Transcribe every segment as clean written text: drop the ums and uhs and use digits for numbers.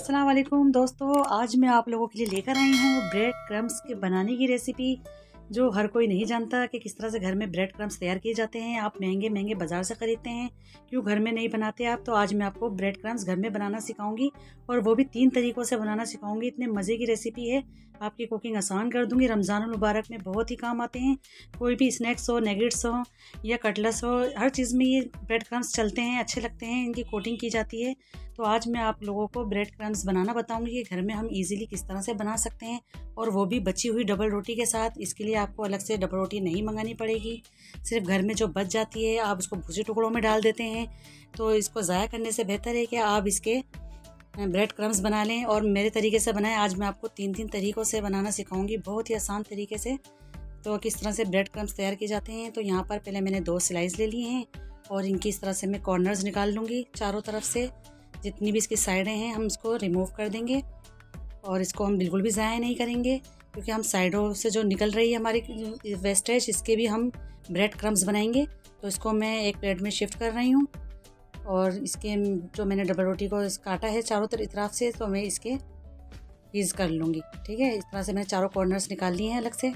अस्सलाम वालेकुम दोस्तों, आज मैं आप लोगों के लिए लेकर आई हूँ ब्रेड क्रम्स के बनाने की रेसिपी। जो हर कोई नहीं जानता कि किस तरह से घर में ब्रेड क्रम्स तैयार किए जाते हैं। आप महंगे महंगे बाज़ार से ख़रीदते हैं, क्यों घर में नहीं बनाते आप? तो आज मैं आपको ब्रेड क्रम्स घर में बनाना सिखाऊंगी, और वो भी 3 तरीक़ों से बनाना सिखाऊंगी। इतने मज़े की रेसिपी है, आपकी कुकिंग आसान कर दूंगी। रमज़ान मुबारक में बहुत ही काम आते हैं। कोई भी स्नैक्स हो, नेगेट्स हो या कटलेट्स हो, हर चीज़ में ये ब्रेड क्रम्स चलते हैं, अच्छे लगते हैं। इनकी कोटिंग की जाती है। तो आज मैं आप लोगों को ब्रेड क्रम्स बनाना बताऊंगी कि घर में हम इजीली किस तरह से बना सकते हैं, और वो भी बची हुई डबल रोटी के साथ। इसके लिए आपको अलग से डबल रोटी नहीं मंगानी पड़ेगी। सिर्फ घर में जो बच जाती है आप उसको भुजे टुकड़ों में डाल देते हैं। तो इसको ज़ाया करने से बेहतर है कि आप इसके ब्रेड क्रम्स बना लें और मेरे तरीके से बनाएं। आज मैं आपको 3 तरीक़ों से बनाना सिखाऊंगी, बहुत ही आसान तरीके से। तो किस तरह से ब्रेड क्रम्स तैयार किए जाते हैं। तो यहाँ पर पहले मैंने 2 स्लाइस ले लिए हैं, और इनकी इस तरह से मैं कॉर्नर्स निकाल लूँगी। चारों तरफ से जितनी भी इसकी साइडें हैं हम इसको रिमूव कर देंगे, और इसको हम बिल्कुल भी ज़ाया नहीं करेंगे, क्योंकि हम साइडों से जो निकल रही है हमारी वेस्टेज, इसके भी हम ब्रेड क्रम्स बनाएंगे। तो इसको मैं एक प्लेट में शिफ्ट कर रही हूँ, और इसके जो मैंने डबल रोटी को काटा है चारों तरफ से, तो मैं इसके पीस कर लूँगी। ठीक है, इस तरह से मैंने चारों कॉर्नर्स निकाल लिए हैं अलग से।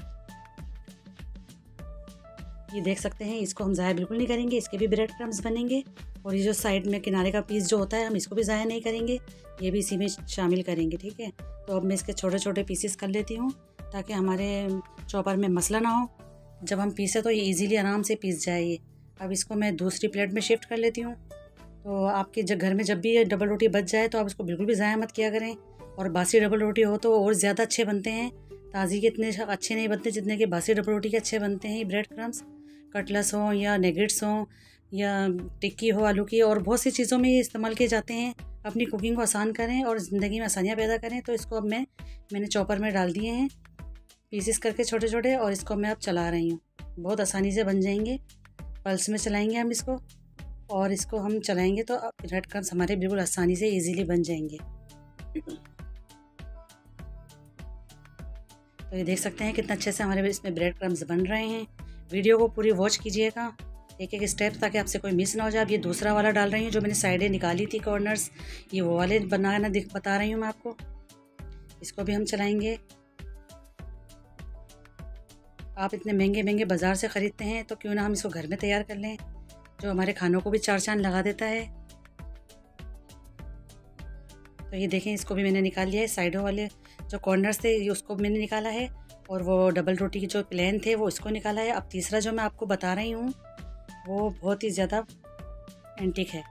ये देख सकते हैं, इसको हम ज़ाया बिल्कुल नहीं करेंगे, इसके भी ब्रेड क्रम्स बनेंगे। और ये जो साइड में किनारे का पीस जो होता है, हम इसको भी ज़ाया नहीं करेंगे, ये भी इसी में शामिल करेंगे। ठीक है, तो अब मैं इसके छोटे छोटे पीसेस कर लेती हूँ, ताकि हमारे चॉपर में मसला ना हो। जब हम पीसे तो ये इजीली आराम से पीस जाए ये। अब इसको मैं दूसरी प्लेट में शिफ्ट कर लेती हूँ। तो आपके घर में जब भी डबल रोटी बच जाए तो आप इसको बिल्कुल भी ज़ाया मत किया करें। और बासी डबल रोटी हो तो और ज़्यादा अच्छे बनते हैं। ताज़ी के इतने अच्छे नहीं बनते जितने कि बासी डबल रोटी के अच्छे बनते हैं ये ब्रेड क्रम्स। कटलेट्स हों या नेगेट्स हों या टिक्की हो आलू की, और बहुत सी चीज़ों में ये इस्तेमाल किए जाते हैं। अपनी कुकिंग को आसान करें और ज़िंदगी में आसानियाँ पैदा करें। तो इसको अब मैंने चॉपर में डाल दिए हैं पीसेस करके छोटे छोटे, और इसको मैं अब चला रही हूँ। बहुत आसानी से बन जाएंगे। पल्स में चलाएंगे हम इसको, और इसको हम चलाएंगे तो ब्रेड क्रम्स हमारे बिल्कुल आसानी से ईजीली बन जाएंगे। तो ये देख सकते हैं कितना अच्छे से हमारे इसमें ब्रेड क्रम्स बन रहे हैं। वीडियो को पूरी वॉच कीजिएगा, एक एक स्टेप, ताकि आपसे कोई मिस ना हो जाए। अब ये दूसरा वाला डाल रही हूँ, जो मैंने साइडें निकाली थी कॉर्नर्स, ये वो वाले बनाना बता रही हूँ मैं आपको। इसको भी हम चलाएंगे। आप इतने महंगे महंगे बाज़ार से ख़रीदते हैं, तो क्यों ना हम इसको घर में तैयार कर लें, जो हमारे खानों को भी 4 चांद लगा देता है। तो ये देखें, इसको भी मैंने निकाल लिया है। साइडों वाले जो कॉर्नर्स थे उसको मैंने निकाला है, और वो डबल रोटी के जो प्लेन थे वो इसको निकाला है। अब तीसरा जो मैं आपको बता रही हूँ वो बहुत ही ज़्यादा एंटिक है,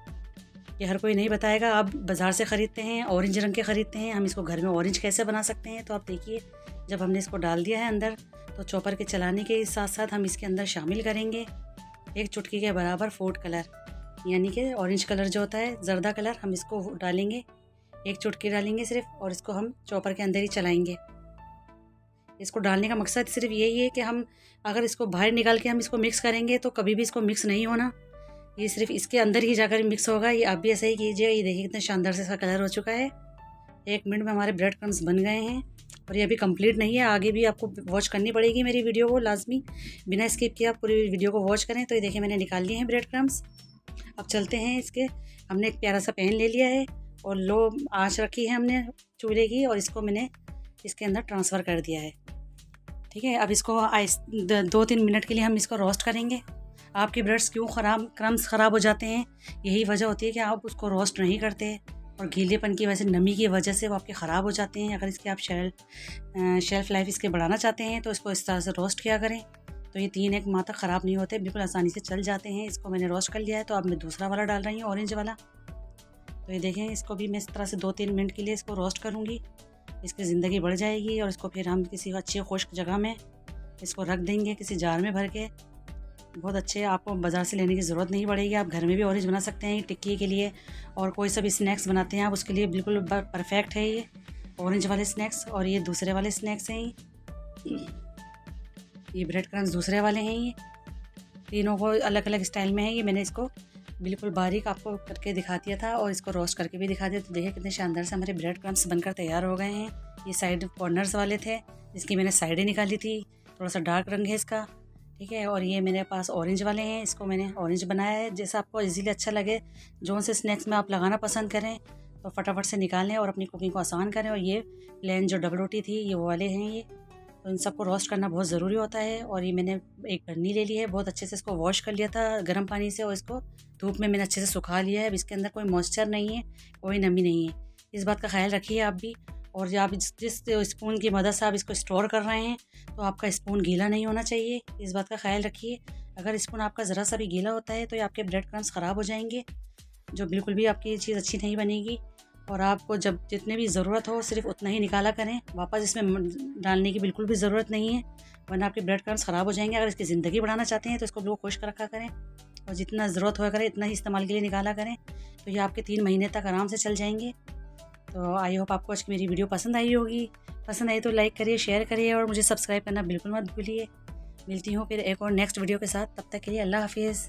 ये हर कोई नहीं बताएगा। आप बाज़ार से ख़रीदते हैं, ऑरेंज रंग के ख़रीदते हैं, हम इसको घर में ऑरेंज कैसे बना सकते हैं। तो आप देखिए, जब हमने इसको डाल दिया है अंदर, तो चॉपर के चलाने के साथ साथ हम इसके अंदर शामिल करेंगे 1 चुटकी के बराबर फूड कलर, यानी कि ऑरेंज कलर जो होता है, ज़र्दा कलर, हम इसको डालेंगे। 1 चुटकी डालेंगे सिर्फ, और इसको हम चॉपर के अंदर ही चलाएँगे। इसको डालने का मकसद सिर्फ यही है कि हम अगर इसको बाहर निकाल के हम इसको मिक्स करेंगे तो कभी भी इसको मिक्स नहीं होना, ये सिर्फ इसके अंदर ही जाकर मिक्स होगा। ये आप भी ऐसा ही कीजिए। ये देखिए कितना शानदार से इसका कलर हो चुका है। 1 मिनट में हमारे ब्रेड क्रम्स बन गए हैं, और ये अभी कंप्लीट नहीं है, आगे भी आपको वॉच करनी पड़ेगी मेरी वीडियो को लाजमी, बिना स्किप किए आप पूरी वीडियो को वॉच करें। तो ये देखिए, मैंने निकाल लिए हैं ब्रेड क्रम्स। अब चलते हैं इसके। हमने एक प्यारा सा पैन ले लिया है, और लो आँच रखी है हमने चूल्हे की, और इसको मैंने इसके अंदर ट्रांसफ़र कर दिया है। ठीक है, अब इसको 2-3 मिनट के लिए हम इसको रोस्ट करेंगे। आपके ब्रेड्स क्यों क्रम्स ख़राब हो जाते हैं, यही वजह होती है कि आप उसको रोस्ट नहीं करते, और गीलेपन की वजह से, नमी की वजह से वो आपके ख़राब हो जाते हैं। अगर इसके आप शेल्फ़ लाइफ इसके बढ़ाना चाहते हैं तो इसको इस तरह से रोस्ट किया करें, तो ये 3-1 माह तक ख़राब नहीं होते, बिल्कुल आसानी से चल जाते हैं। इसको मैंने रोस्ट कर लिया है, तो अब मैं दूसरा वाला डाल रही हूँ, ऑरेंज वाला। तो ये देखें, इसको भी मैं इस तरह से 2-3 मिनट के लिए इसको रोस्ट करूँगी। इसकी ज़िंदगी बढ़ जाएगी, और इसको फिर हम किसी अच्छी खुश्क जगह में इसको रख देंगे, किसी जार में भर के। बहुत अच्छे, आपको बाज़ार से लेने की ज़रूरत नहीं पड़ेगी। आप घर में भी ऑरेंज बना सकते हैं टिक्की के लिए, और कोई सा भी स्नैक्स बनाते हैं आप उसके लिए बिल्कुल परफेक्ट है ये ऑरेंज वाले स्नैक्स। और ये दूसरे वाले स्नैक्स हैं, ये ब्रेड क्रम्स दूसरे वाले हैं। ये तीनों को अलग अलग स्टाइल में है। ये मैंने इसको बिल्कुल बारीक आपको करके दिखा दिया था, और इसको रोस्ट करके भी दिखा दिया। तो देखिए कितने शानदार से हमारे ब्रेड क्रम्स बनकर तैयार हो गए हैं। ये साइड कॉर्नर्स वाले थे, जिसकी मैंने साइडें निकाली थी। थोड़ा सा डार्क रंग है इसका, ठीक है। और ये मेरे पास ऑरेंज वाले हैं, इसको मैंने ऑरेंज बनाया है, जैसा आपको इजीली अच्छा लगे, जो से स्नैक्स में आप लगाना पसंद करें। तो फटाफट से निकाल लें और अपनी कुकिंग को आसान करें। और ये प्लेन जो डबल रोटी थी ये वो वाले हैं ये, तो इन सबको रोस्ट करना बहुत ज़रूरी होता है। और ये मैंने एक बर्नी ले ली है, बहुत अच्छे से इसको वॉश कर लिया था गर्म पानी से और इसको धूप में मैंने अच्छे से सुखा लिया है। अब इसके अंदर कोई मॉइस्चर नहीं है, कोई नमी नहीं है, इस बात का ख्याल रखिए आप भी। और जब आप जिस स्पून की मदद से आप इसको स्टोर कर रहे हैं तो आपका स्पून गीला नहीं होना चाहिए, इस बात का ख्याल रखिए। अगर स्पून आपका ज़रा सा भी गीला होता है तो ये आपके ब्रेड क्रम्स ख़राब हो जाएंगे, जो बिल्कुल भी आपकी चीज़ अच्छी नहीं बनेगी। और आपको जब जितने भी ज़रूरत हो सिर्फ उतना ही निकाला करें, वापस इसमें डालने की बिल्कुल भी ज़रूरत नहीं है, वरना आपके ब्रेड क्रम्स ख़राब हो जाएंगे। अगर इसकी ज़िंदगी बढ़ाना चाहते हैं तो इसको बिल्कुल खुश्क रखा करें और जितना ज़रूरत हो करें इतना ही इस्तेमाल के लिए निकाला करें, तो ये आपके 3 महीने तक आराम से चल जाएंगे। तो आई होप आपको आज की मेरी वीडियो पसंद आई होगी। पसंद आई तो लाइक करिए, शेयर करिए और मुझे सब्सक्राइब करना बिल्कुल मत भूलिए। मिलती हूँ फिर एक और नेक्स्ट वीडियो के साथ, तब तक के लिए अल्लाह हाफिज़।